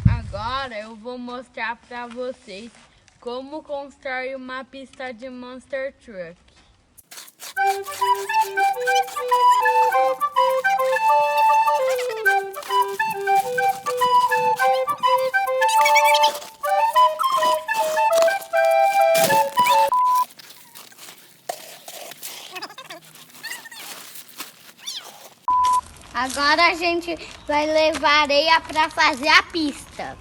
Agora eu vou mostrar para vocês como constrói uma pista de Monster Truck. Agora a gente vai levar areia para fazer a pista.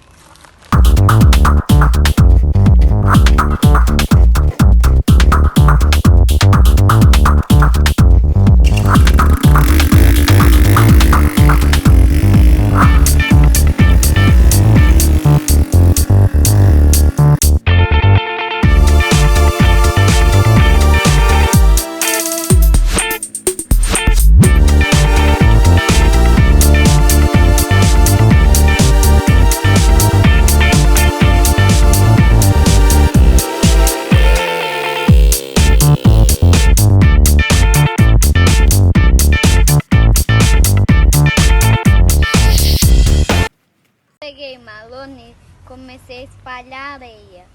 Peguei uma lona e comecei a espalhar areia.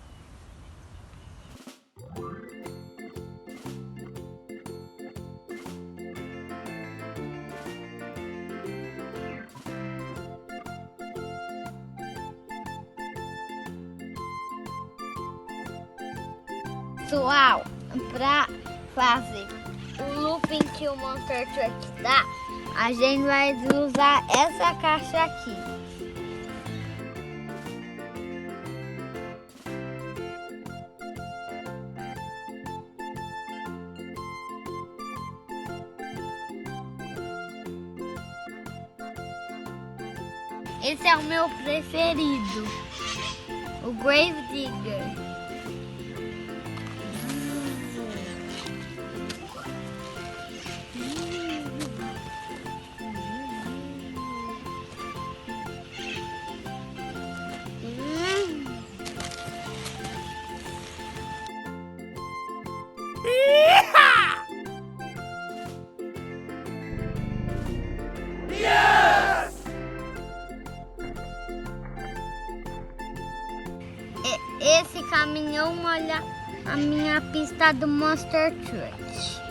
Pessoal, para fazer o looping que o Monster Truck dá, a gente vai usar essa caixa aqui. Esse é o meu preferido, o Grave Digger. Esse caminhão molha a minha pista do Monster Truck.